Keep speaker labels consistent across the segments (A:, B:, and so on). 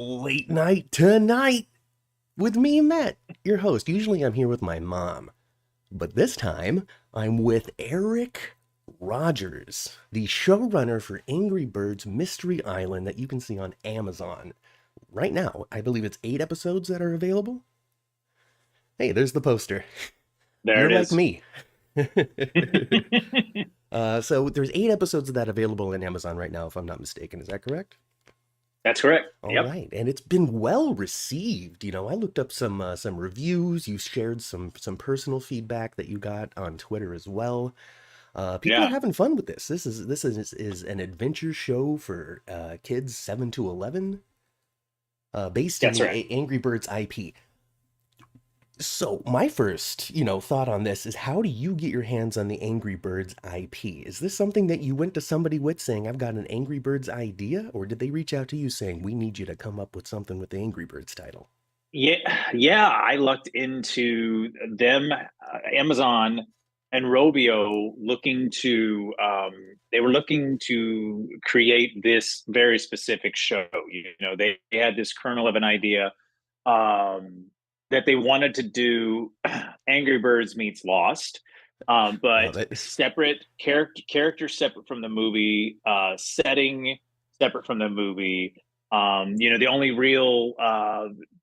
A: Late night tonight with me, Matt, your host. Usually I'm here with my mom, but this time I'm with Eric Rogers, the showrunner for Angry Birds Mystery Island that you can see on Amazon. Right now, I believe it's 8 episodes that are available. Hey, there's the poster.
B: There
A: You're
B: it
A: like
B: is.
A: me. So there's 8 episodes of that available in Amazon right now, if I'm not mistaken. Is that correct?
B: That's correct.
A: All
B: Yep.
A: right, and it's been well received. I looked up some reviews. You shared some personal feedback that you got on Twitter as well. People are
B: Yeah,
A: having fun with this. This is an adventure show for kids 7 to 11, based in
B: that's
A: the
B: right.
A: Angry Birds IP. So my first, thought on this is, how do you get your hands on the Angry Birds IP? Is this something that you went to somebody with saying, "I've got an Angry Birds idea," or did they reach out to you saying, "We need you to come up with something with the Angry Birds title"?
B: Yeah. I looked into them, Amazon and Robio, looking to. They were looking to create this very specific show. They had this kernel of an idea um, that they wanted to do Angry Birds meets Lost,
A: Love
B: but
A: it.
B: separate character separate from the movie, setting separate from the movie. The only real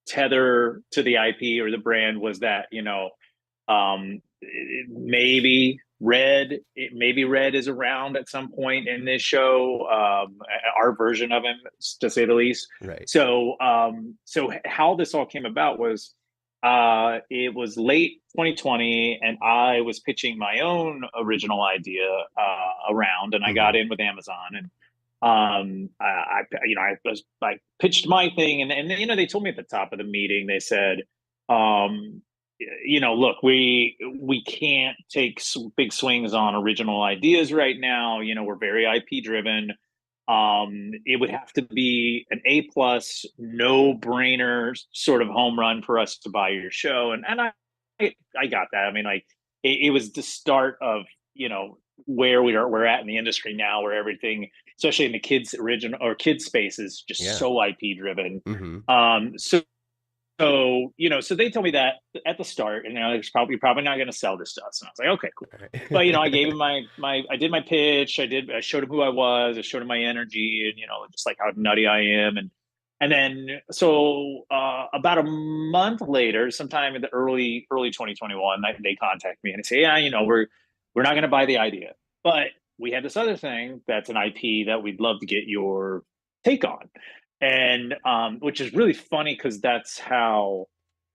B: tether to the IP or the brand was that maybe Red is around at some point in this show, our version of him, to say the least.
A: Right.
B: So how this all came about was, it was late 2020, and I was pitching my own original idea around, and I got
A: Hmm.
B: in with Amazon, and I pitched my thing, and they told me at the top of the meeting, they said, um, look, we can't take big swings on original ideas right now. We're very IP driven. It would have to be an A+, no brainer sort of home run for us to buy your show, and I got that. I mean, like, it was the start of where we're at in the industry now, where everything, especially in the kids original or kids space, is just
A: Yeah.
B: so IP driven.
A: Hmm.
B: So they told me that at the start, and it's probably not going to sell this to us. And I was like, okay, cool. But I gave him I did my pitch. I showed him who I was. I showed him my energy, and just like how nutty I am, and then so about a month later, sometime in the early 2021, they contact me and they say, yeah, we're not going to buy the idea, but we had this other thing that's an IP that we'd love to get your take on, and which is really funny because that's how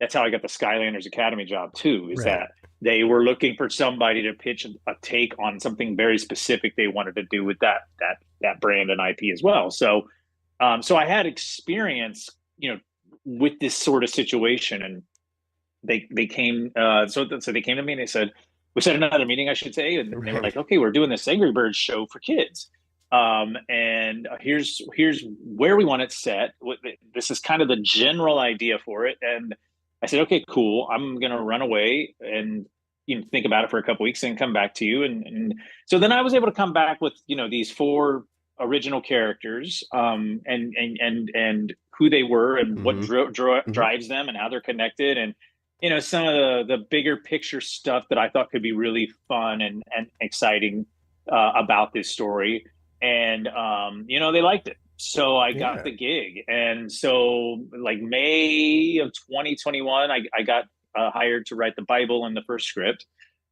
B: I got the Skylanders Academy job too. Is
A: Right.
B: that they were looking for somebody to pitch a take on something very specific they wanted to do with that brand and IP as well. So I had experience, with this sort of situation, and they came. So they came to me and they said, we set another meeting, I should say, and they were
A: Right.
B: like, okay, we're doing this Angry Birds show for kids, and here's where we want it set. This is kind of the general idea for it, and I said, okay, cool. I'm gonna run away and think about it for a couple weeks and come back to you, and so then I was able to come back with these four original characters, and who they were and what
A: Hmm. Hmm.
B: drives them and how they're connected, and some of the bigger picture stuff that I thought could be really fun and exciting about this story. And they liked it, so I got
A: Yeah.
B: the gig. And so, like, May of 2021, I got hired to write the Bible and the first script.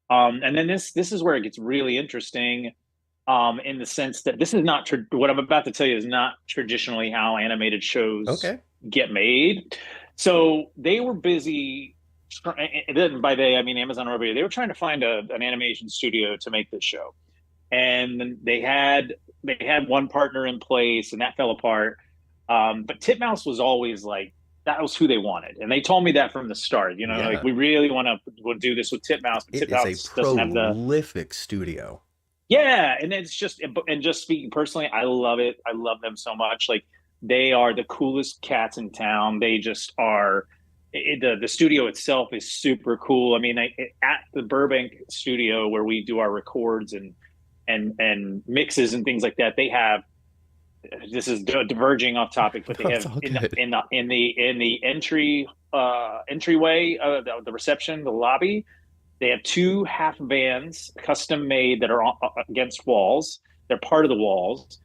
B: And then this is where it gets really interesting, in the sense that this is not what I'm about to tell you is not traditionally how animated shows
A: Okay.
B: get made. So they were busy. Then by they, I mean Amazon or Robia. They were trying to find an animation studio to make this show, and they had one partner in place, and that fell apart. But Titmouse was always like, that was who they wanted, and they told me that from the start. Like,
A: Yeah.
B: we really want to do this with Titmouse, but
A: It is a
B: Titmouse doesn't have the.
A: prolific studio.
B: Yeah, and it's just, and just speaking personally, I love it. I love them so much. Like, they are the coolest cats in town. They just are. The studio itself is super cool. I mean, at the Burbank studio where we do our records and mixes and things like that, they have this is diverging off topic, but they
A: No, it's
B: have
A: all good.
B: in the entryway, the reception, the lobby, they have two half vans custom made that are against walls. They're part of the walls.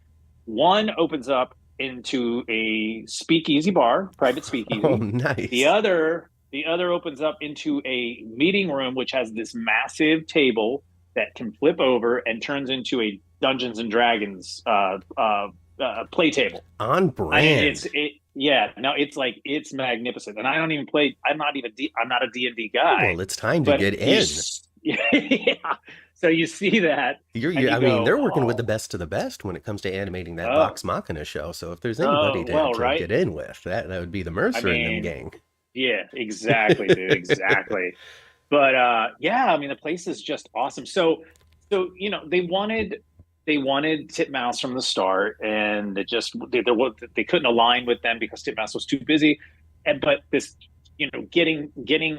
B: One opens up into a speakeasy bar, private
A: Oh,
B: speakeasy. The
A: nice.
B: other opens up into a meeting room, which has this massive table that can flip over and turns into a Dungeons and Dragons play table.
A: On brand.
B: Yeah, no, it's magnificent, and I don't even play. I'm not a D&D guy,
A: Well, it's time to
B: but
A: get in.
B: yeah. So you see that, and
A: I
B: you
A: mean, they're
B: go,
A: working with the
B: oh,
A: best of the best when it comes to animating that
B: oh,
A: Vox Machina show. So if there's anybody
B: oh, well,
A: to
B: right.
A: get in with, that would be the
B: I
A: Mercer and them
B: mean,
A: gang.
B: yeah, exactly, dude, exactly. But yeah, I mean, the place is just awesome. So they wanted Titmouse from the start, and they couldn't align with them because Titmouse was too busy. And but this, getting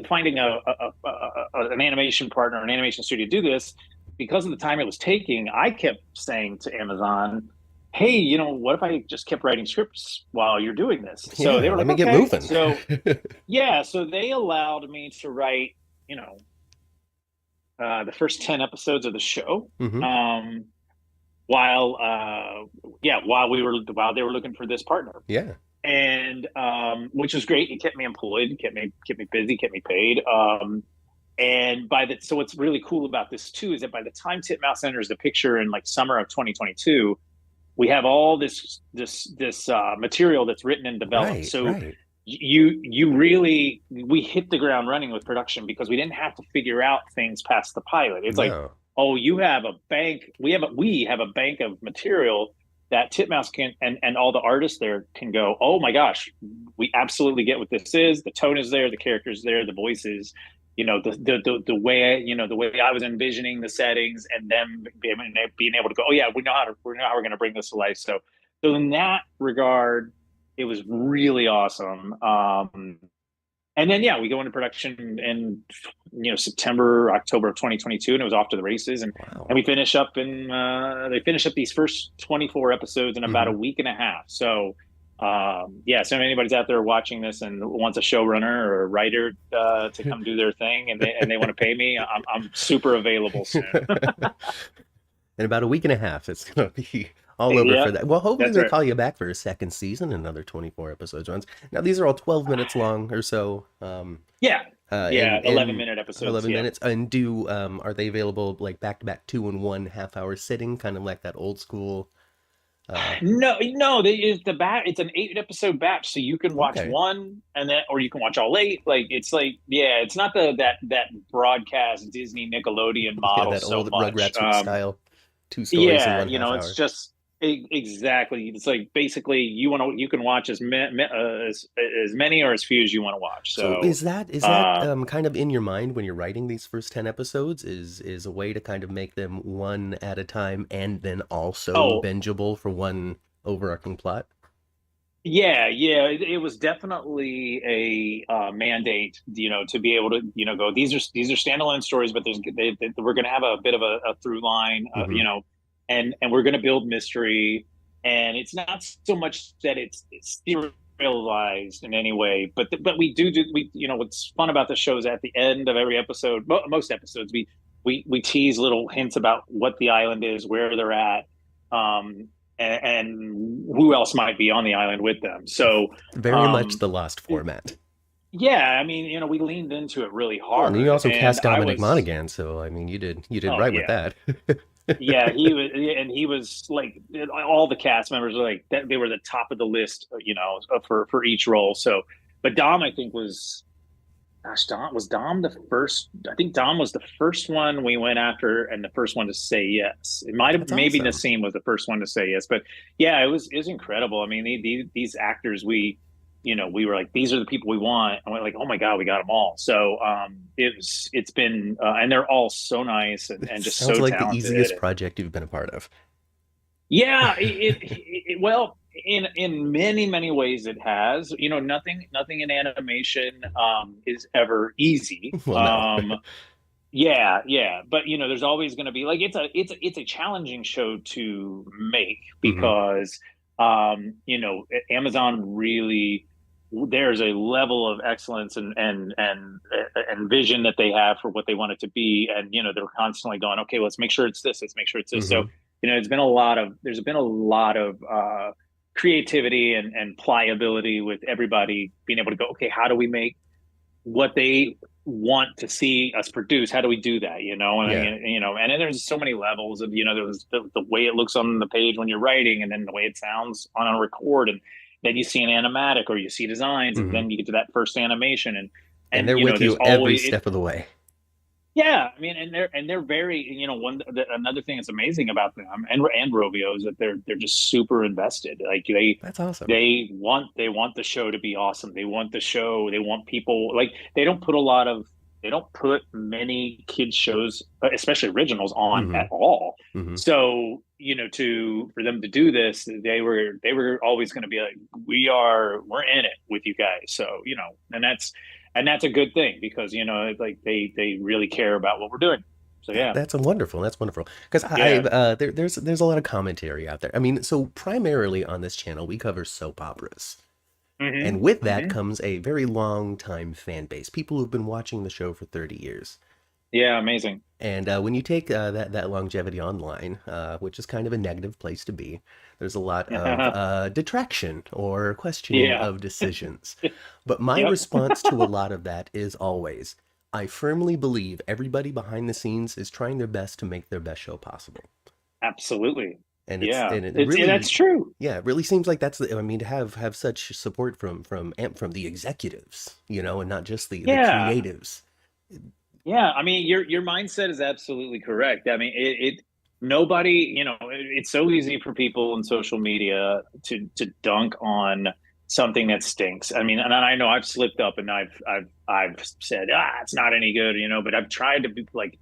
B: finding an animation partner, an animation studio to do this, because of the time it was taking, I kept saying to Amazon, "Hey, what if I just kept writing scripts while you're doing this?" So they
A: Yeah,
B: were
A: let
B: like,
A: me get
B: "Okay."
A: moving.
B: So yeah, so they allowed me to write, you know, the first 10 episodes of the show.
A: Hmm.
B: Um, while yeah, while they were looking for this partner.
A: Yeah.
B: And which was great. It kept me employed, kept me busy, kept me paid. And so what's really cool about this too is that by the time Titmouse enters the picture in like summer of 2022, we have all this material that's written and developed.
A: Right,
B: So
A: right.
B: we hit the ground running with production because we didn't have to figure out things past the pilot. It's like,
A: No.
B: oh, you have a bank. We have a bank of material that Titmouse can and all the artists there can go, oh my gosh, we absolutely get what this is. The tone is there, the characters there, the voices, the way the way I was envisioning the settings, and them being able to go, oh yeah, we know how we're going to bring this to life. So in that regard, it was really awesome. And then yeah, we go into production in September, October of 2022, and it was off to the races. And
A: Wow.
B: we finish up they finish up these first 24 episodes in about
A: Hmm.
B: a week and a half. So yeah, so if anybody's out there watching this and wants a showrunner or a writer to come do their thing, and they want to pay me, I'm super available soon.
A: In about a week and a half, it's gonna be all over
B: Yeah,
A: for that. Well, hopefully
B: that's
A: they
B: right.
A: call you back for a second season, another 24 episodes runs. Now these are all 12 minutes long or so.
B: Yeah, yeah,
A: And
B: 11-minute episodes.
A: 11
B: Yeah.
A: minutes. And do are they available like back to back 2 and 1 half-hour sitting, kind of like that old school? Uh,
B: No, it's an 8 episode batch, so you can watch
A: okay,
B: one and then, or you can watch all eight. Like it's like, yeah, it's not that broadcast Disney Nickelodeon
A: yeah,
B: model
A: that
B: so
A: old
B: much.
A: Rugrats style, two stories in
B: Yeah,
A: one half
B: it's
A: hour.
B: just exactly. It's like basically you can watch as many or as few as you want to watch.
A: So
B: So,
A: is that
B: uh,
A: kind of in your mind when you're writing these first 10 episodes? Is a way to kind of make them one at a time and then also
B: oh,
A: bingeable for one overarching plot?
B: yeah. It was definitely a mandate, to be able to, go. These are standalone stories, but we're going to have a bit of a through line,
A: Hmm.
B: and we're going to build mystery. And it's not so much that it's serialized in any way, but what's fun about the show is at the end of every episode, most episodes, we tease little hints about what the island is, where they're at. Um, and who else might be on the island with them. So,
A: Very much
B: um,
A: the Lost format.
B: yeah, I mean, we leaned into it really
A: Well, and you
B: hard,
A: also
B: and
A: cast Dominic Monaghan, so I mean, you did
B: oh
A: right with
B: yeah,
A: that.
B: yeah, he was like, all the cast members were like that. They were the top of the list, for each role. So, but Dom, I think Dom the first. I think Dom was the first one we went after, and the first one to say yes. It might have
A: That's
B: maybe
A: awesome.
B: Nassim was the first one to say yes, but yeah, it was incredible. I mean, these actors, we were like, these are the people we want, and we're like, oh my god, we got them all. So it's been and they're all so nice
A: It
B: and just
A: sounds
B: so
A: like the
B: talented.
A: easiest project you've been a part of.
B: Yeah, well, in many ways it has. Nothing in animation is ever easy.
A: Well, no.
B: Yeah, but there's always going to be like, it's a challenging show to make
A: Hmm.
B: because You know, Amazon really, there's a level of excellence and vision that they have for what they want it to be, and you know they're constantly going, okay, let's make sure it's this, let's make sure it's this. So
A: Hmm.
B: you know, there's been a lot of creativity and pliability with everybody being able to go, okay, how do we make what they want to see us produce? How do we do that? You know, and
A: Yeah.
B: you know, and then there's so many levels of, you know, there's the way it looks on the page when you're writing, and then the way it sounds on a record, and then you see an animatic or you see designs, and
A: Hmm.
B: then you get to that first animation,
A: And
B: and
A: they're
B: you know,
A: with
B: there's
A: you every
B: always it,
A: step of the way.
B: yeah, I mean, and they're very, you know, another thing that's amazing about them and Rovio is that they're just super invested. Like
A: That's awesome.
B: they want the show to be awesome. They want the show. They want people, like, they don't put many kids shows, especially originals, on
A: Hmm.
B: at all.
A: Hmm.
B: So you know, to for them to do this, they were always going to be like, we're in it with you guys. So you know, and that's a good thing because you know, like they really care about what we're doing. So yeah,
A: That's wonderful. That's wonderful. Because
B: yeah.
A: there's a lot of commentary out there. I mean, so primarily on this channel, we cover soap operas. And with that
B: Hmm.
A: comes a very long time fan base, people who've been watching the show for 30 years.
B: Yeah, amazing.
A: And when you take that longevity online, which is kind of a negative place to be, there's a lot of detraction or questioning
B: Yeah.
A: of decisions. But my
B: Yep.
A: response to a lot of that is always, I firmly believe everybody behind the scenes is trying their best to make their best show possible.
B: Absolutely.
A: And
B: Yeah,
A: it
B: that's
A: really,
B: true.
A: yeah, it really seems like that's I mean, to have such support from the executives, and not just the
B: Yeah.
A: creatives.
B: Yeah, I mean, your mindset is absolutely correct. I mean, nobody, you know, it's so easy for people in social media to dunk on something that stinks. I mean, and I know I've slipped up and I've said, it's not any good, you know, but I've tried to be like,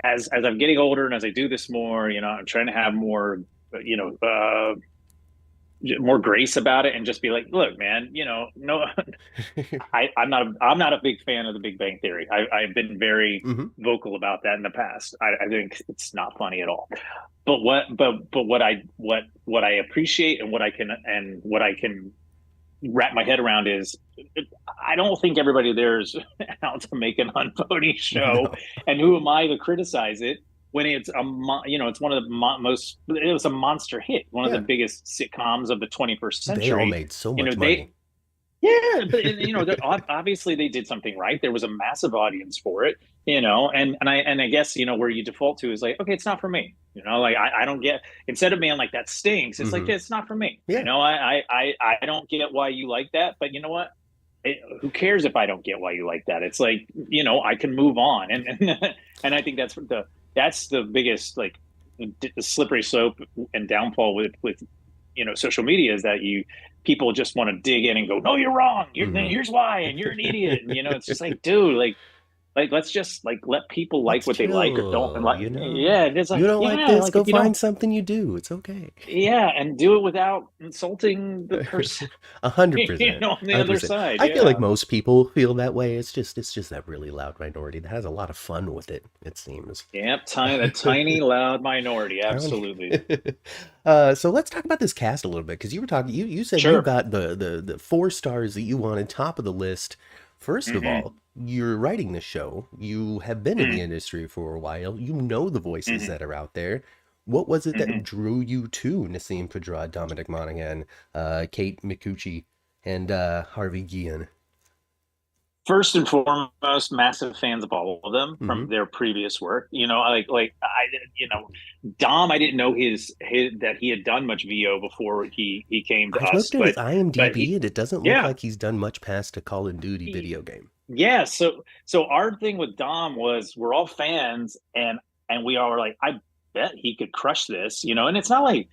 B: as I'm getting older and as I do this more, you know, I'm trying to have more, you know, more grace about it and just be like, look, man, you know, no, I'm not a big fan of the Big Bang Theory. I've been very
A: Hmm.
B: vocal about that in the past. I think it's not funny at all. But what I appreciate and what I can wrap my head around is, I don't think everybody there is out to make an unfunny show,
A: No,
B: and who am I to criticize it when it's you know, it's one of the most, it was a monster hit, one of the
A: yeah,
B: biggest sitcoms of the 21st
A: they all
B: century.
A: made so
B: You know,
A: much money.
B: yeah, but you know, obviously they did something right. There was a massive audience for it, you know, and I guess, you know, where you default to is like, okay, it's not for me. You know, like I don't get, instead of being like that stinks, it's like,
A: Hmm.
B: yeah, it's not for me. You
A: Yeah,
B: know, I don't get why you like that, but you know what? Who cares if I don't get why you like that? It's like, you know, I can move on, and I think that's the biggest, like, the slippery slope and downfall with you know, social media, is that people just want to dig in and go, no, you're wrong,
A: hmm.
B: here's why, and you're an idiot, and you know, it's just like, dude, like let's just like let people like
A: Let's
B: what they like or don't, and
A: chill,
B: like, yeah, and it's
A: You
B: like,
A: don't like
B: yeah,
A: this?
B: like
A: Go
B: if you
A: find
B: don't,
A: something you do. It's okay.
B: yeah, and do it without insulting the person,
A: A hundred
B: you
A: percent.
B: know, on the
A: A hundred
B: other
A: percent.
B: side.
A: I feel like
B: Yeah.
A: most people feel that way. It's just that really loud minority that has a lot of fun with it, it seems.
B: Yep, a tiny, loud minority.
A: Tony.
B: Absolutely.
A: So let's talk about this cast a little bit because you were talking. You said you
B: Sure.
A: got the 4 stars that you wanted top of the list. First of all,
B: Hmm.
A: you're writing the show. You have been in the industry for a while. You know the voices
B: Hmm.
A: that are out there. What was it that
B: Hmm.
A: drew you to Nassim Pedrad, Dominic Monaghan, Kate Micucci, and Harvey Guillen?
B: First and foremost, massive fans of all of them
A: Hmm.
B: from their previous work. You know, like you know, Dom, I didn't know his that he had done much VO before he came to
A: I
B: us,
A: looked at his
B: but
A: IMDb
B: he,
A: and it doesn't look
B: yeah,
A: like he's done much past a Call of Duty
B: he,
A: video game.
B: yeah. So our thing with Dom was, we're all fans, and we all were like, I bet he could crush this, you know. And it's not like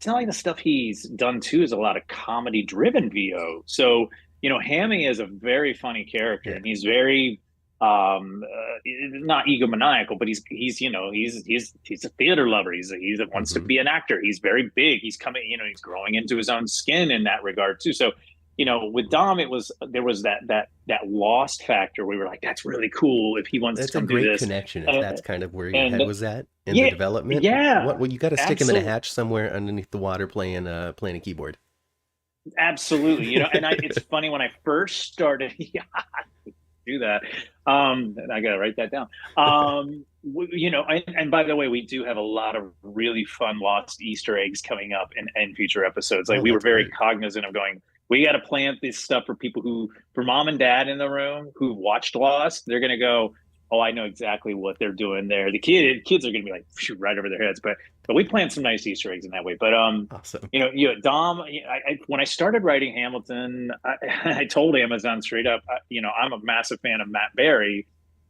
B: the stuff he's done too is a lot of comedy driven VO. So you know, Hammy is a very funny character,
A: Yeah.
B: and he's very not egomaniacal, but he's you know, he's a theater lover. He wants to
A: Hmm.
B: be an actor. He's very big. He's coming, you know, he's growing into his own skin in that regard too. So you know, with Dom, there was that lost factor. We were like, that's really cool if he wants to
A: That's a
B: come do
A: great
B: this,
A: connection if
B: uh,
A: that's kind of where your
B: and
A: head was at. the
B: Yeah,
A: development?
B: yeah,
A: What? Well, you got to stick him in a
B: absolutely.
A: hatch somewhere underneath the water playing a keyboard.
B: Absolutely. And it's funny when I first started, yeah, do that. I got to write that down. And by the way, we do have a lot of really fun lost Easter eggs coming up in future episodes. Like
A: Oh,
B: we were
A: that's
B: very
A: great.
B: cognizant of going, we got to plant this stuff for people for mom and dad in the room who watched Lost. They're going to go, oh, I know exactly what they're doing there. The kids are going to be like, shoot, right over their heads. But we plant some nice Easter eggs in that way. But
A: Awesome.
B: Dom, when I started writing Hamilton, I told Amazon straight up, I'm a massive fan of Matt Berry.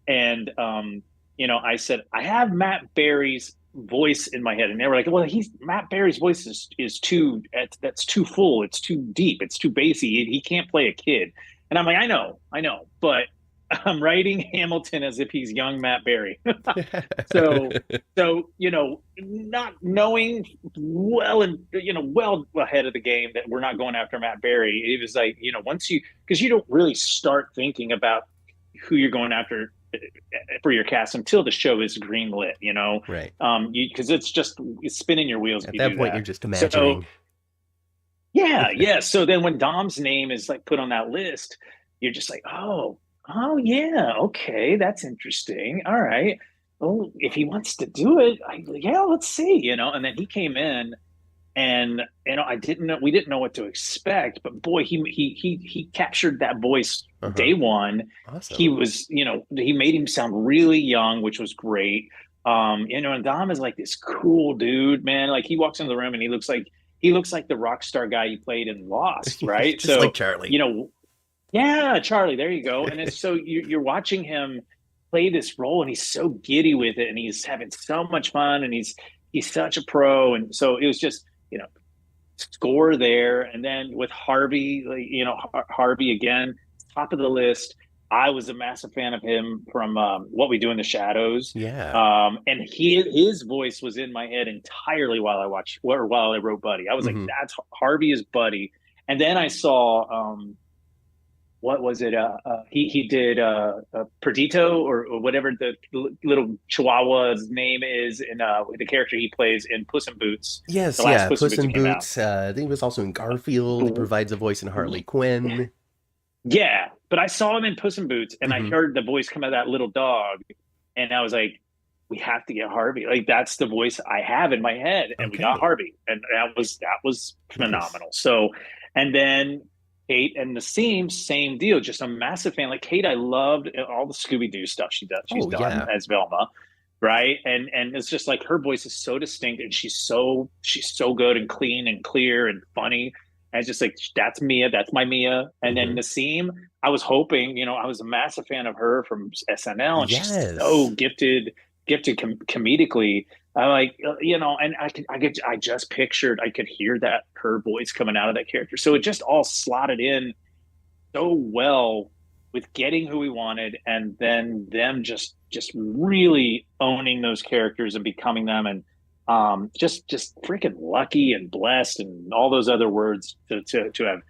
B: And, I said, I have Matt Berry's voice in my head. And they were like, well, Matt Berry's voice is that's too full. It's too deep. It's too bassy. He can't play a kid. And I'm like, I know, but I'm writing Hamilton as if he's young Matt Berry. So, not knowing well and well ahead of the game that we're not going after Matt Berry, it was like once because you don't really start thinking about who you're going after for your cast until the show is greenlit,
A: Right.
B: because it's spinning your wheels if
A: At
B: you
A: that
B: do
A: point,
B: that.
A: you're just
B: So
A: imagining.
B: yeah. So then when Dom's name is like put on that list, you're just like, oh yeah, okay, that's interesting. All right. Well, if he wants to do it, yeah, let's see. And then he came in, and I didn't know we didn't know what to expect, but boy, he captured that voice
A: Uh-huh.
B: day one. He
A: Awesome.
B: was, he made him sound really young, which was great. And Dom is like this cool dude, man. Like he walks into the room and he looks like the rock star guy he played in Lost, right?
A: Just like
B: So,
A: Charlie.
B: you know, yeah, Charlie, there you go. And it's so you're watching him play this role, and he's so giddy with it, and he's having so much fun, and he's such a pro. And so it was just, score there. And then with Harvey, like, Harvey again, top of the list. I was a massive fan of him from What We Do in the Shadows.
A: Yeah.
B: And his voice was in my head entirely while I watched or while I wrote Buddy. I was like,
A: Hmm.
B: that's Harvey is Buddy. And then I saw what was it? He did Perdito or whatever the little Chihuahua's name is in the character he plays in Puss in Boots, the
A: Yes,
B: last
A: yeah.
B: Puss in
A: Puss
B: Boots that
A: in
B: came out.
A: Boots. I think he was also in Garfield. He provides a voice in Harley Quinn.
B: Yeah, but I saw him in Puss in Boots, and I
A: Hmm.
B: heard the voice come out of that little dog, and I was like, we have to get Harvey. Like that's the voice I have in my head, and we got
A: Okay.
B: Harvey, and that was
A: Nice.
B: phenomenal. So, and then Kate and Nassim, same deal. Just a massive fan. Like Kate, I loved all the Scooby Doo stuff she's
A: Oh,
B: done
A: yeah.
B: as Velma, right? And it's just like her voice is so distinct, and she's so good and clean and clear and funny. And it's just like that's Mia, that's my Mia. And then
A: Hmm.
B: Nassim, I was hoping, I was a massive fan of her from SNL, and she's so
A: Yes.
B: gifted comedically. I like, and I just pictured, I could hear that her voice coming out of that character. So it just all slotted in so well with getting who we wanted, and then them just really owning those characters and becoming them, and just freaking lucky and blessed and all those other words to have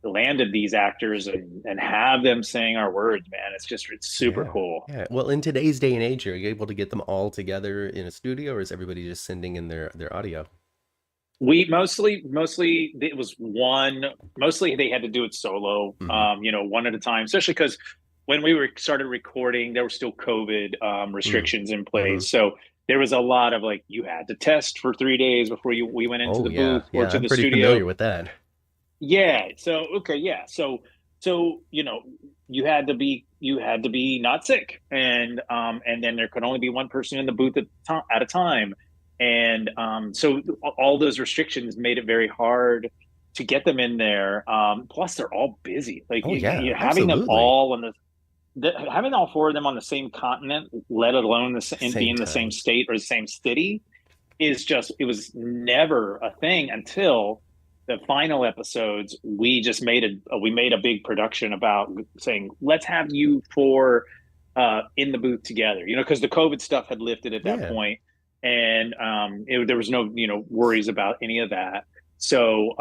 B: landed these actors and have them saying our words, man. It's super
A: Yeah.
B: cool.
A: Yeah. Well, in today's day and age, are you able to get them all together in a studio, or is everybody just sending in their audio?
B: We mostly it was one. Mostly they had to do it solo,
A: Hmm.
B: one at a time. Especially because when we started recording, there were still COVID restrictions in
A: Mm-hmm.
B: place, so there was a lot of like you had to test for 3 days before we went into
A: Oh,
B: the
A: yeah.
B: booth or
A: Yeah.
B: to
A: I'm
B: the
A: pretty familiar
B: studio.
A: with that.
B: Yeah. So okay. Yeah. So you had to be not sick, and then there could only be one person in the booth at a time, and so all those restrictions made it very hard to get them in there. Plus, they're all busy. Like
A: Oh, yeah.
B: having them
A: Absolutely.
B: all on having all four of them on the same continent, let alone be
A: Same
B: in the same
A: time.
B: state or the same city, it was never a thing until the final episodes. We made a big production about saying let's have you four in the booth together, because the COVID stuff had lifted at that
A: Yeah.
B: point, and there was no worries about any of that. So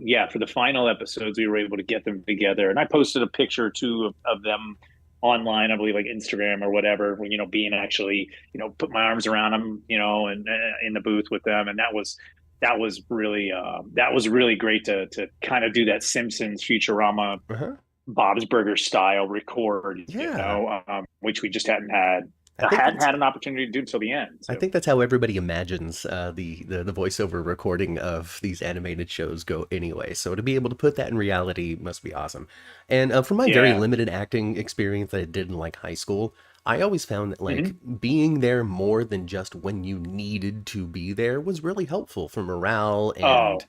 B: yeah, for the final episodes we were able to get them together, and I posted a picture or two of them online, I believe like Instagram or whatever, when, being actually, put my arms around them, and in the booth with them. And that was really great to kind of do that Simpsons Futurama
A: Uh-huh.
B: Bob's Burger style record,
A: Yeah.
B: which we just hadn't
A: I think that's
B: had an opportunity to do until the end.
A: I
B: So
A: think that's how everybody imagines the voiceover recording of these animated shows go anyway. So to be able to put that in reality must be awesome. And from my very
B: yeah.
A: limited acting experience that I did in like high school, I always found that like
B: Hmm.
A: being there more than just when you needed to be there was really helpful for morale
B: Oh,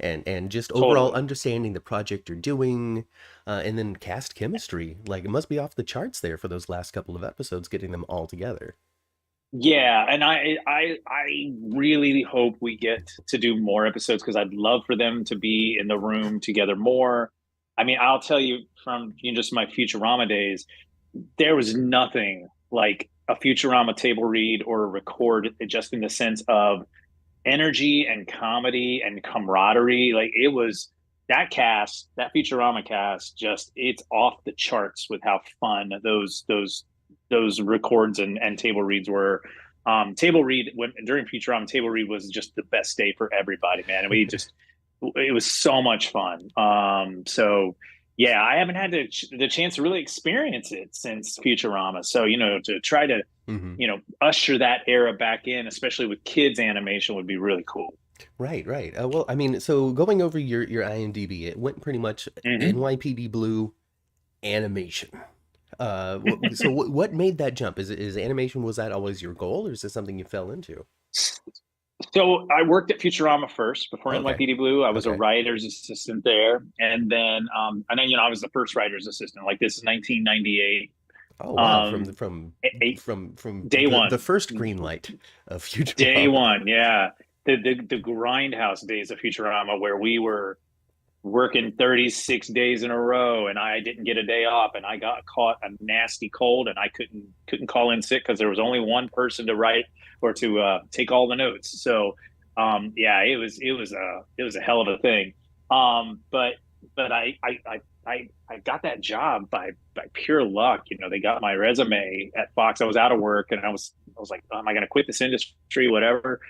A: and just overall
B: totally.
A: understanding the project you're doing, and then cast chemistry. Like it must be off the charts there for those last couple of episodes, getting them all together.
B: Yeah, and I really hope we get to do more episodes because I'd love for them to be in the room together more. I mean, I'll tell you from just my Futurama days, there was nothing like a Futurama table read or a record, just in the sense of energy and comedy and camaraderie. Like it was that cast, that Futurama cast, just it's off the charts with how fun those records and table reads were. Table read when during Futurama, table read was just the best day for everybody, man. And we just it was so much fun. So yeah, I haven't had the chance to really experience it since Futurama. So to try to
A: Hmm.
B: usher that era back in, especially with kids animation, would be really cool.
A: Right, right. Well, I mean, so going over your IMDb, it went pretty much
B: Hmm.
A: NYPD Blue animation. So what made that jump? Is animation, was that always your goal, or is this something you fell into?
B: So I worked at Futurama first before
A: Okay,
B: NYPD Blue. I was a
A: okay.
B: writer's assistant there, and then I was the first writer's assistant. Like this is 1998.
A: Oh wow,
B: Um, eight,
A: from
B: day
A: the
B: one,
A: first green light of
B: day
A: Futurama.
B: one, yeah. The grindhouse days of Futurama, where we were working 36 days in a row and I didn't get a day off, and I got caught a nasty cold and I couldn't call in sick because there was only one person to write or to take all the notes. So yeah, it was a hell of a thing. But I got that job by pure luck. They got my resume at Fox. I was out of work and I was like, oh, am I going to quit this industry, whatever?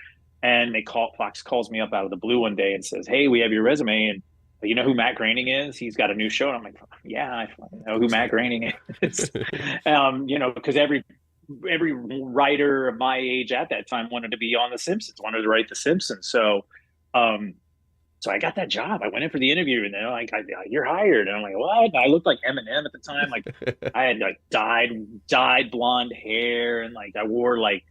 B: And Fox calls me up out of the blue one day and says, hey, we have your resume, and you know who Matt Groening is? He's got a new show. And I'm like, yeah, I know who Matt Groening is. Because every writer of my age at that time wanted to be on The Simpsons, wanted to write The Simpsons. Um, so I got that job. I went in for the interview, and they're like, "You're hired." And I'm like, "What?" And I looked like Eminem at the time. Like I had like dyed blonde hair, and like I wore like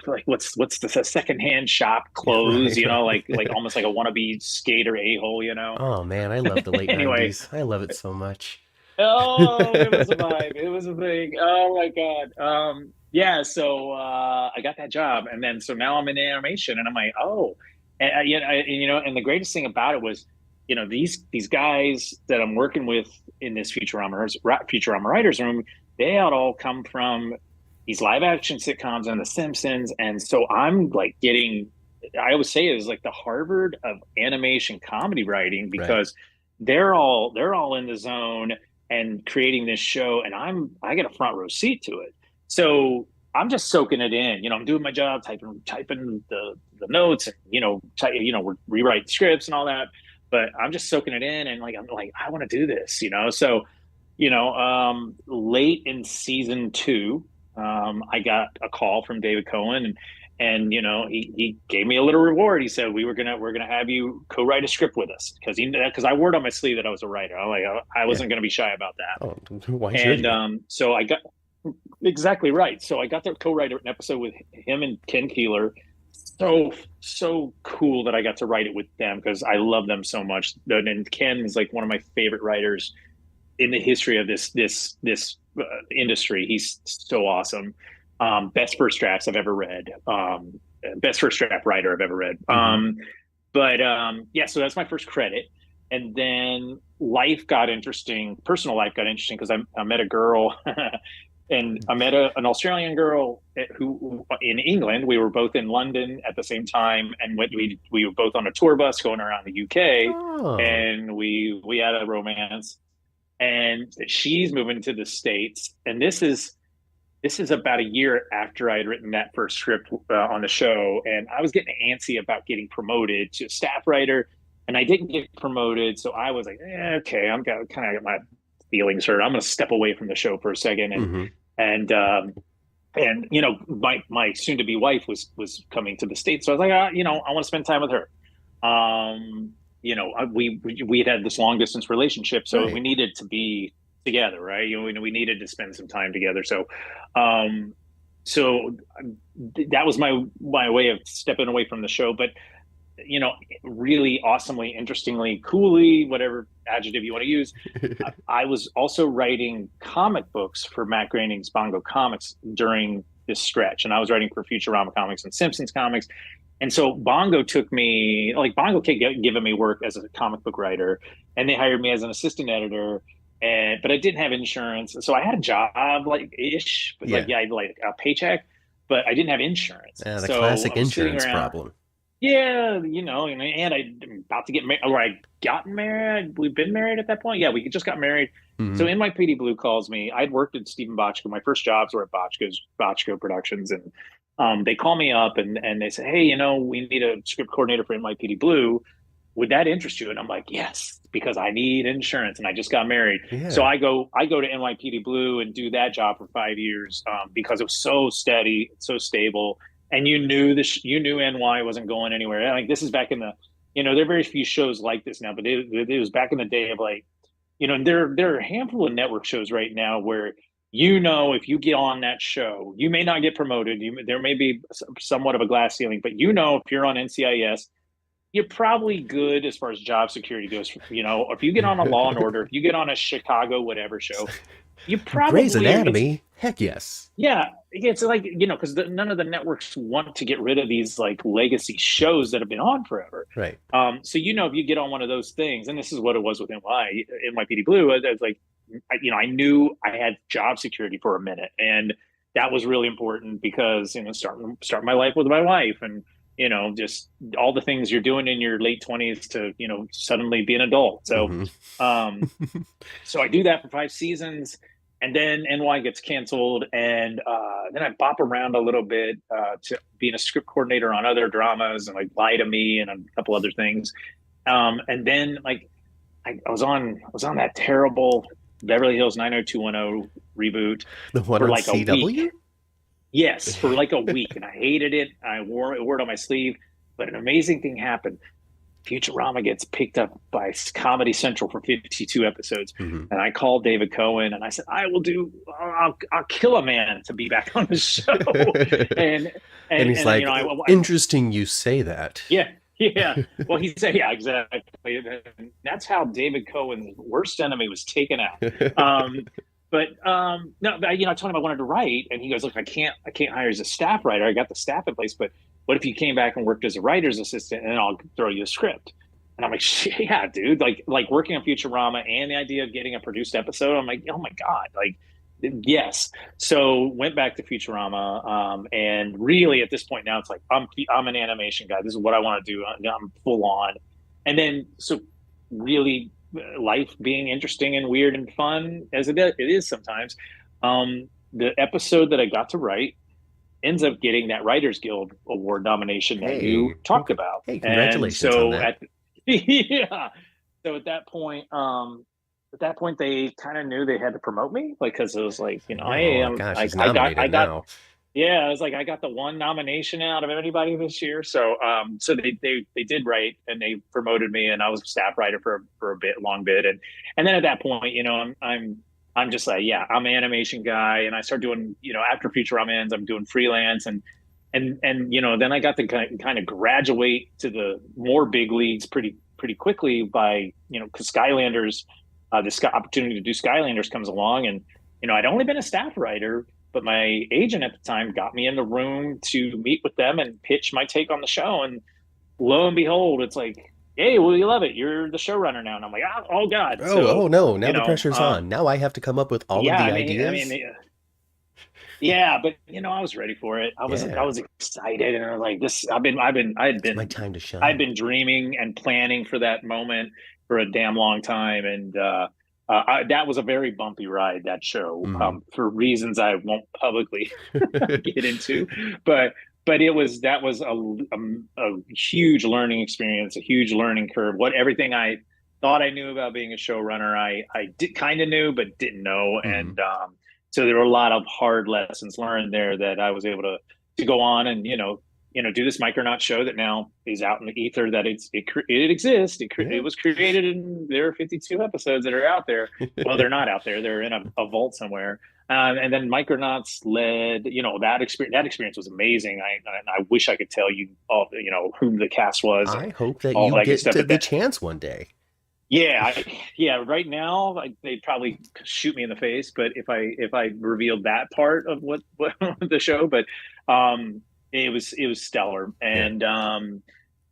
B: like what's the secondhand shop clothes,
A: Right,
B: like
A: right.
B: almost like a wannabe skater a hole.
A: Oh man, I love the late
B: Anyway,
A: 90s. I love it so much.
B: oh, it was a vibe. It was a thing. Oh my God. Yeah. So I got that job, and then so now I'm in animation, and I'm like, oh, and the greatest thing about it was, these guys that I'm working with in this Futurama writers room, they had all come from these live action sitcoms and The Simpsons, and so I'm like getting. I always say it is like the Harvard of animation comedy writing,
A: Right.
B: because they're all in the zone and creating this show, and I get a front row seat to it. So I'm just soaking it in. I'm doing my job, typing the notes, and we're rewrite scripts and all that. But I'm just soaking it in, and like I'm like I want to do this. So late in season two, I got a call from David Cohen, and he gave me a little reward. He said we're gonna have you co-write a script with us, because I wore it on my sleeve that I was a writer. I
A: Yeah.
B: wasn't gonna be shy about that.
A: Oh, why should
B: And
A: you?
B: so I got exactly right. So I got to co-write an episode with him and Ken Keeler. So cool that I got to write it with them because I love them so much. And Ken is like one of my favorite writers in the history of this industry. He's so awesome. Best first drafts I've ever read. Best first draft writer I've ever read.
A: Hmm.
B: But yeah, so that's my first credit. And then life got interesting. Personal life got interesting because I met a girl, and I met an Australian girl who in England. We were both in London at the same time, and we were both on a tour bus going around the UK,
A: Oh,
B: and we had a romance. and she's moving to the States. And this is about a year after I had written that first script on the show, and I was getting antsy about getting promoted to staff writer, and I didn't get promoted. So I was like, okay, I'm gonna kind of get my feelings hurt. I'm going to step away from the show for a second,
A: Mm-hmm.
B: And you know, my soon to be wife was coming to the States, so I was like, you know, I want to spend time with her. You know, we had this long distance relationship, so
A: Right.
B: we needed to be together, right? You know, we needed to spend some time together. So, um, so that was my way of stepping away from the show. But you know, really awesomely, interestingly, coolly, whatever adjective you want to use, I was also writing comic books for Matt Groening's Bongo Comics during this stretch, and I was writing for Futurama Comics and Simpsons Comics. And so Bongo took me, like Bongo kept giving me work as a comic book writer, and they hired me as an assistant editor. And but I didn't have insurance, so I had a job like ish, but like
A: Yeah.
B: yeah, I had like a paycheck, but I didn't have insurance.
A: The
B: So
A: classic
B: I was sitting
A: insurance
B: around,
A: problem.
B: yeah, you know, and I'm about to get married, or I gotten married. We've been married at that point. Yeah, we just got married. So
A: Mm-hmm.
B: NYPD Blue calls me. I'd worked at Stephen Bochco. My first jobs were at Bochco Productions, and they call me up and they say, hey, you know, we need a script coordinator for NYPD Blue. Would that interest you? And I'm like, yes, because I need insurance, and I just got married. So
A: Yeah.
B: I go to NYPD Blue and do that job for 5 years because it was so steady, so stable, and you knew you knew NY wasn't going anywhere. Like this is back in the, you know, there are very few shows like this now, but it was back in the day of like, you know, there are a handful of network shows right now where you know if you get on that show, you may not get promoted. There may be somewhat of a glass ceiling, but you know if you're on NCIS, you're probably good as far as job security goes. You know, if you get on a Law and Order, if you get on a Chicago whatever show, you
A: Grey's
B: probably are. It's
A: Anatomy. Heck yes.
B: yeah, it's like you know because none of the networks want to get rid of these like legacy shows that have been on forever.
A: Right.
B: So you know if you get on one of those things, and this is what it was with NYPD Blue. I was like, you know, I knew I had job security for a minute, and that was really important because you know start my life with my wife and you know just all the things you're doing in your late 20s to you know suddenly be an adult. So
A: Mm-hmm.
B: um so I do that for 5 seasons, and then NY gets canceled, and then I bop around a little bit to being a script coordinator on other dramas and like Lie to Me and a couple other things. And then like I was on that terrible Beverly Hills 90210 reboot
A: The one
B: for
A: on
B: like a week.
A: CW?
B: Yes, for like a week, and I hated it. I wore it on my sleeve, but an amazing thing happened. Futurama gets picked up by Comedy Central for 52 episodes.
A: Mm-hmm.
B: And I called David Cohen and I said, I'll kill a man to be back on the show. And,
A: And he's like,
B: you know,
A: interesting you say that.
B: yeah, yeah. Well, he said, yeah, exactly. And that's how David Cohen's worst enemy was taken out. Um, no, you know, I told him I wanted to write, and he goes, "Look, I can't hire as a staff writer. I got the staff in place, but what if you came back and worked as a writer's assistant, and I'll throw you a script?" And I'm like, "Yeah, dude. Like working on Futurama and the idea of getting a produced episode. I'm like, oh my god, like." Yes. So went back to Futurama, and really at this point now it's like I'm an animation guy. This is what I want to do. I'm full on, and then so really life being interesting and weird and fun as it is sometimes. The episode that I got to write ends up getting that Writers Guild Award nomination that you talked about.
A: Hey,
B: And
A: congratulations on
B: so
A: that.
B: yeah, so at that point they kind of knew they had to promote me, like because it was like you know I
A: Oh
B: am
A: gosh,
B: like
A: he's nominated now.
B: yeah, I was like, I got the one nomination out of anybody this year. So, so they did write and they promoted me, and I was a staff writer for a long bit, and then at that point, you know, I'm just like, yeah, I'm an animation guy, and I start doing, you know, after Futurama ends, I'm doing freelance, and you know, then I got to kind of graduate to the more big leagues pretty quickly by you know, because Skylanders, this opportunity to do Skylanders comes along, and you know, I'd only been a staff writer, but my agent at the time got me in the room to meet with them and pitch my take on the show. And lo and behold, it's like, hey, well, you love it. You're the showrunner now. And I'm like, oh God. So,
A: Oh no, now
B: you
A: the
B: know,
A: pressure's on. Now I have to come up with all of
B: yeah,
A: the
B: I
A: ideas.
B: mean, yeah, but you know, I was ready for it. I
A: Yeah.
B: was excited, and I was like, this.
A: It's my time to
B: I'd
A: shine.
B: been dreaming and planning for that moment for a damn long time, and That was a very bumpy ride, that show,
A: Mm.
B: for reasons I won't publicly get into. But that was a huge learning experience, a huge learning curve. What everything I thought I knew about being a showrunner, I did kind of knew but didn't know,
A: Mm.
B: and so there were a lot of hard lessons learned there that I was able to go on and do this Micronaut show that now is out in the ether, that it exists. It
A: Yeah.
B: was created, and there are 52 episodes that are out there. Well, they're not out there. They're in a vault somewhere. And then Micronauts led, that experience. That experience was amazing. I wish I could tell you all, who the cast was
A: I
B: and
A: hope that
B: all
A: you
B: that good
A: get
B: stuff.
A: to
B: But
A: the
B: that,
A: chance one day.
B: yeah, right now they'd probably shoot me in the face. But if I revealed that part of what the show, but it was stellar,
A: Yeah.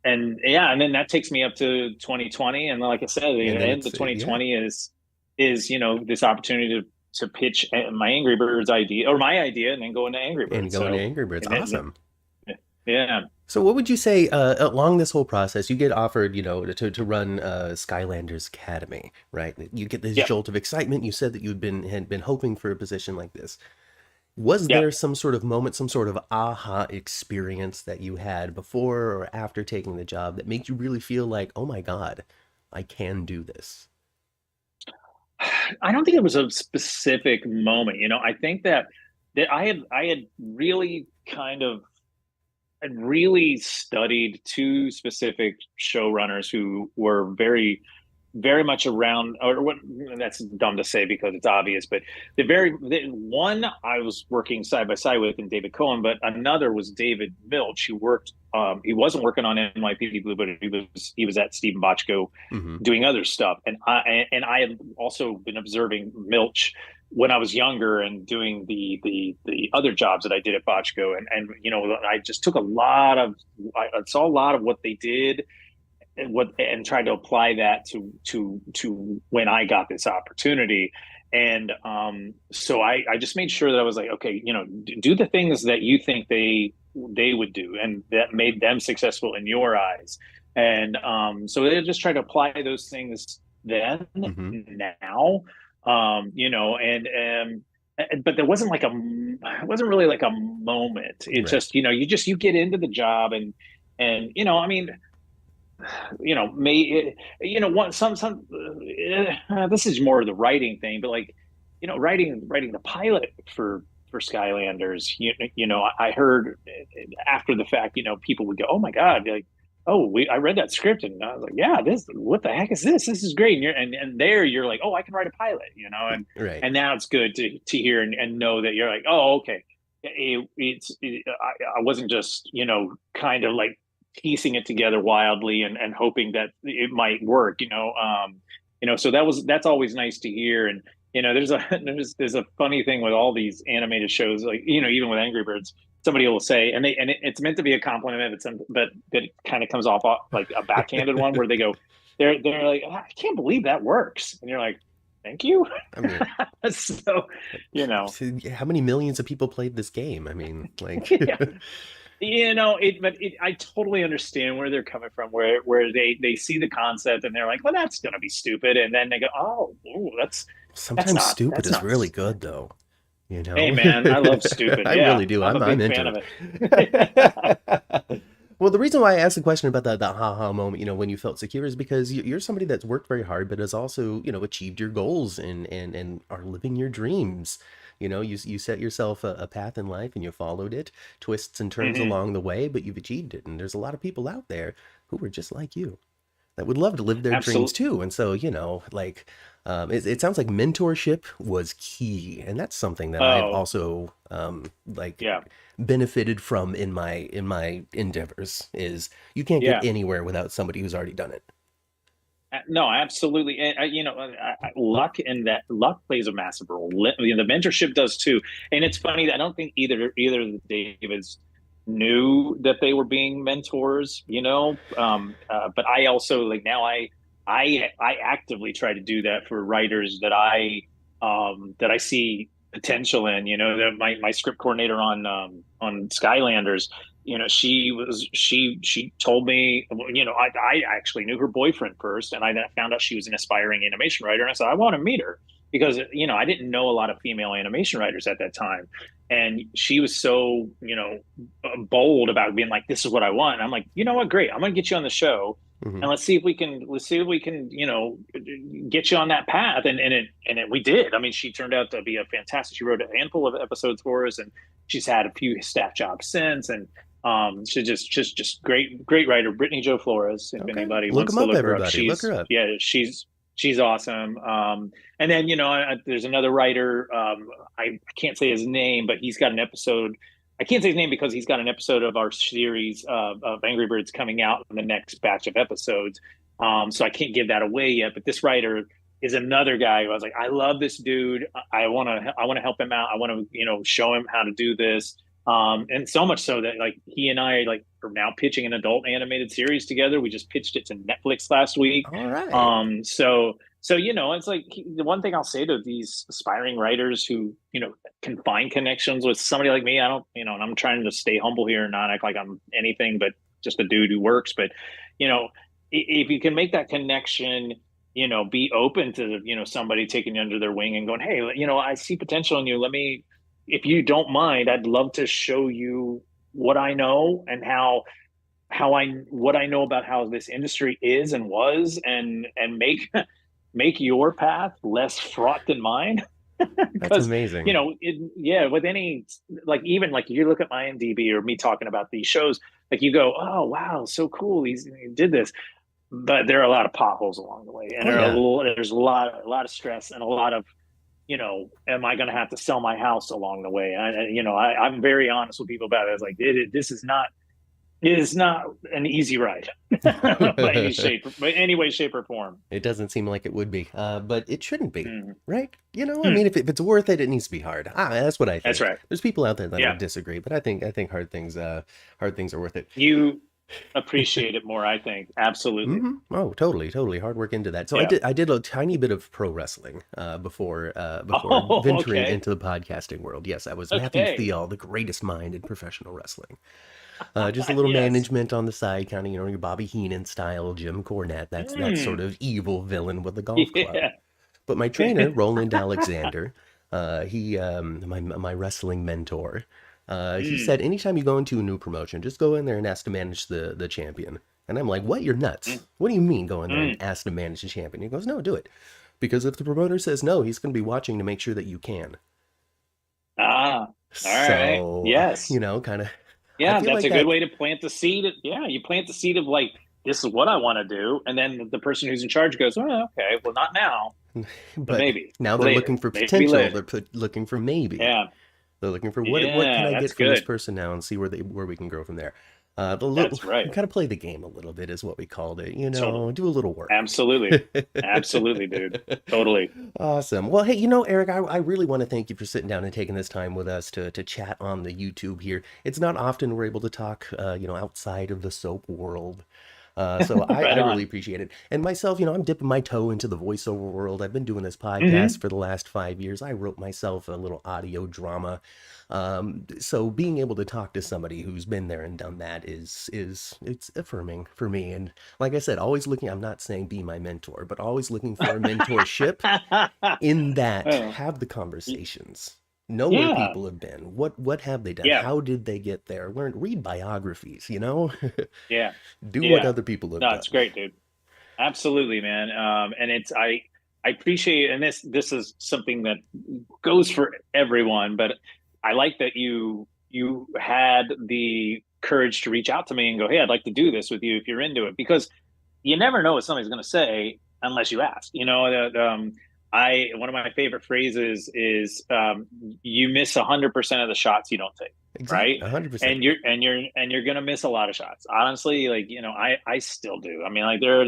B: and yeah, and then that takes me up to 2020, and like I said, the
A: And then
B: end
A: it's
B: of
A: yeah.
B: 2020 is this opportunity to pitch my Angry Birds idea, or my idea, and then go into Angry
A: And
B: Birds.
A: going to
B: So,
A: Angry Birds.
B: and then,
A: Awesome.
B: yeah,
A: So what would you say along this whole process? You get offered, to run Skylanders Academy, right? You get this
B: yeah,
A: jolt of excitement. You said that had been hoping for a position like this. Was
B: yeah.
A: there some sort of moment, some sort of aha experience that you had before or after taking the job that made you really feel like, oh my God, I can do this?
B: I don't think it was a specific moment. I think that I had really kind of I'd really studied two specific showrunners who were very, very much around, or what, that's dumb to say because it's obvious, but one I was working side by side with, and David Cohen, but another was David Milch, who worked, he wasn't working on NYPD Blue, but he was at Stephen Bochco
A: Mm-hmm.
B: doing other stuff. And I had also been observing Milch when I was younger and doing the other jobs that I did at Bochco, and I just took I saw a lot of what they did, and tried to apply that to when I got this opportunity. And so I just made sure that I was like, okay, do the things that you think they would do and that made them successful in your eyes. And so they just try to apply those things then,
A: Mm-hmm.
B: now, and but there wasn't like it wasn't really like a moment. It
A: Right.
B: just, you get into the job, and I mean, may one some this is more of the writing thing, but like, writing the pilot for Skylanders, I heard after the fact, people would go, oh my God, like, oh, I read that script, and I was like, yeah, what the heck is this is great. And there you're like, oh, I can write a pilot,
A: Right.
B: and now it's good to hear and know that you're like, oh, okay, I wasn't just, kind of like piecing it together wildly and hoping that it might work, so that's always nice to hear. And there's a there's a funny thing with all these animated shows, like, even with Angry Birds, somebody will say, it's meant to be a compliment, but it kind of comes off like a backhanded one, where they're like, I can't believe that works, and you're like, thank you.
A: I mean,
B: So, you know
A: how many millions of people played this game? I mean, like,
B: yeah. I totally understand where they're coming from, where they see the concept and they're like, well, that's gonna be stupid, and then they go, oh, ooh, that's
A: sometimes
B: not
A: stupid
B: that's
A: is
B: not.
A: really good, though.
B: Hey, man, I love stupid.
A: I
B: Yeah,
A: really do.
B: I'm a
A: I'm
B: big
A: into
B: fan of it.
A: it. Well, the reason why I asked the question about the haha moment, when you felt secure, is because you're somebody that's worked very hard, but has also, achieved your goals and are living your dreams. You set yourself a path in life and you followed it, twists and turns
B: Hmm.
A: along the way, but you've achieved it. And there's a lot of people out there who are just like you that would love to live their dreams
B: Absolutely.
A: too. And so, like, it sounds like mentorship was key, and that's something that I've
B: Oh,
A: also like
B: yeah,
A: benefited from in my endeavors. Is you can't get
B: yeah.
A: anywhere without somebody who's already done it.
B: No, absolutely. And luck plays a massive role. The mentorship does too. And it's funny that I don't think either of the Davids knew that they were being mentors. But I also, like, now I actively try to do that for writers that I see potential in. That my script coordinator on Skylanders. she told me, I actually knew her boyfriend first, and I then found out she was an aspiring animation writer, and I said I want to meet her because I didn't know a lot of female animation writers at that time, and she was so bold about being like, this is what I want. And I'm like, you know what, great, I'm gonna get you on the show,
A: Hmm.
B: and let's see if we can get you on that path. And we did. I mean, she turned out to be a fantastic. She wrote a handful of episodes for us, and she's had a few staff jobs since. And she's just great writer, Brittany Joe Flores. If
A: Okay,
B: anybody
A: look
B: wants
A: them
B: to
A: up,
B: look her up,
A: everybody. Look her up.
B: she's awesome. And then there's another writer. I can't say his name, but he's got an episode. I can't say his name because he's got an episode of our series of Angry Birds coming out in the next batch of episodes. So I can't give that away yet. But this writer is another guy who I was like, I love this dude. I want to help him out. I want to show him how to do this. And so much so that like he and I like are now pitching an adult animated series together. We just pitched it to Netflix last week.
A: All right.
B: So it's like the one thing I'll say to these aspiring writers who can find connections with somebody like me. I don't, and I'm trying to stay humble here and not act like I'm anything but just a dude who works. But if you can make that connection, be open to somebody taking you under their wing and going, hey, I see potential in you. Let me, if you don't mind, I'd love to show you what I know and what I know about how this industry is and was, and make your path less fraught than mine.
A: That's
B: Because
A: amazing.
B: yeah, with any, like, even like you look at my IMDb or me talking about these shows, like you go, oh wow, so cool, he did this. But there are a lot of potholes along the way, and
A: Oh yeah.
B: there's a lot of stress and a lot of am I going to have to sell my house along the way? I'm very honest with people about it. It's like this is not, it is not an easy ride by any way, shape, or form.
A: It doesn't seem like it would be, but it shouldn't be,
B: Mm.
A: right? I
B: Mm.
A: mean, if it's worth it, it needs to be hard. That's what I
B: That's
A: think.
B: right.
A: There's people out there that'll
B: Yeah,
A: disagree, but I think hard things are worth it.
B: you appreciate it more, I think. Absolutely.
A: Oh, totally, totally. Hard work into that. So
B: Yeah.
A: I did a tiny bit of pro wrestling before
B: Oh,
A: venturing
B: okay.
A: into the podcasting world. Yes, I was Matthew
B: Okay.
A: Thiel, the greatest mind in professional wrestling. Just a little
B: Yes.
A: management on the side, kind of your Bobby Heenan style, Jim Cornette. That's that sort
B: Mm.
A: of evil villain with a golf club.
B: Yeah.
A: But my trainer, Roland Alexander, he my wrestling mentor, he
B: Mm.
A: said anytime you go into a new promotion, just go in there and ask to manage the champion. And I'm like, what? You're nuts.
B: Mm.
A: What do you mean go in there and
B: Mm.
A: ask to manage the champion? He goes, no, do it. Because if the promoter says no, he's going to be watching to make sure that you can.
B: Ah, all right.
A: So,
B: Yes.
A: kind of, I
B: Yeah,
A: feel
B: that's
A: like
B: a good
A: that,
B: way to plant the seed. Yeah, you plant the seed of like, this is what I want to do. And then the person who's in charge goes, oh, okay, well, not now, but
A: but
B: maybe
A: now they're
B: later,
A: looking for
B: maybe
A: potential.
B: later.
A: Looking for maybe.
B: Yeah.
A: They're looking for what can
B: Yeah,
A: I get
B: that's
A: from this
B: good.
A: person now and see where we can grow from there. The little
B: That's right.
A: we kind of play the game a little bit is what we called it.
B: Totally.
A: Do a little work.
B: Absolutely. Absolutely, dude. Totally.
A: Awesome. Well, hey, Eric, I really want to thank you for sitting down and taking this time with us to chat on the YouTube here. It's not often we're able to talk, outside of the soap world. So I
B: Right
A: really
B: on.
A: appreciate it. And myself, I'm dipping my toe into the voiceover world. I've been doing this podcast
B: Hmm.
A: for the last 5 years. I wrote myself a little audio drama. So being able to talk to somebody who's been there and done that is it's affirming for me. And like I said, always looking, I'm not saying be my mentor, but always looking for a mentorship in that
B: Oh,
A: have the conversations. Know where
B: yeah.
A: people have been. What have they done?
B: Yeah.
A: How did they get there? Read biographies,
B: Yeah.
A: Do what
B: Yeah.
A: other people have
B: No, it's
A: done.
B: great, dude. Absolutely, man. And I appreciate, and this is something that goes for everyone, but I like that you had the courage to reach out to me and go, hey, I'd like to do this with you if you're into it, because you never know what somebody's going to say unless you ask. I one of my favorite phrases is you miss 100% of the shots you don't take,
A: Exactly,
B: right?
A: 100%.
B: And you're gonna miss a lot of shots. Honestly, like I still do. I mean, like there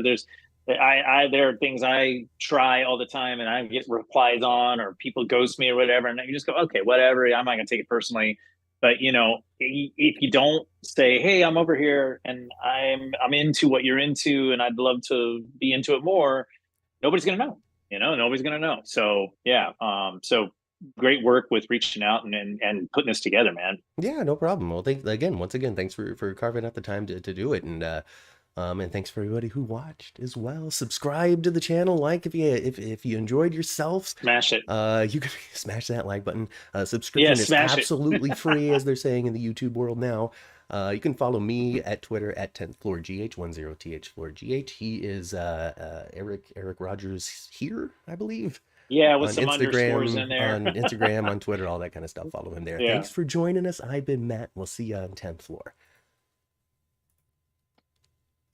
B: are things I try all the time and I get replies on, or people ghost me or whatever, and you just go, okay, whatever. I'm not gonna take it personally. But if you don't say, hey, I'm over here and I'm into what you're into and I'd love to be into it more, nobody's gonna know. Nobody's gonna know. So yeah. So great work with reaching out and putting this together, man.
A: Yeah, no problem. Well, once again, thanks for carving out the time to do it, and thanks for everybody who watched as well. Subscribe to the channel, like if you enjoyed yourselves.
B: Smash it.
A: You can smash that like button. Subscription
B: Yeah,
A: is
B: smash it.
A: absolutely free, as they're saying in the YouTube world now. You can follow me at Twitter at 10th floor GH 10th floor GH. He is Eric Rogers here, I believe.
B: Yeah, with
A: On
B: some underscores in
A: Instagram,
B: there.
A: on Instagram, on Twitter, all that kind of stuff. Follow him there.
B: Yeah.
A: Thanks for joining us. I've been Matt. We'll see you on 10th floor.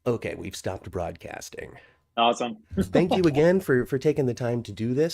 A: Okay, we've stopped broadcasting.
B: Awesome.
A: Thank you again for taking the time to do this.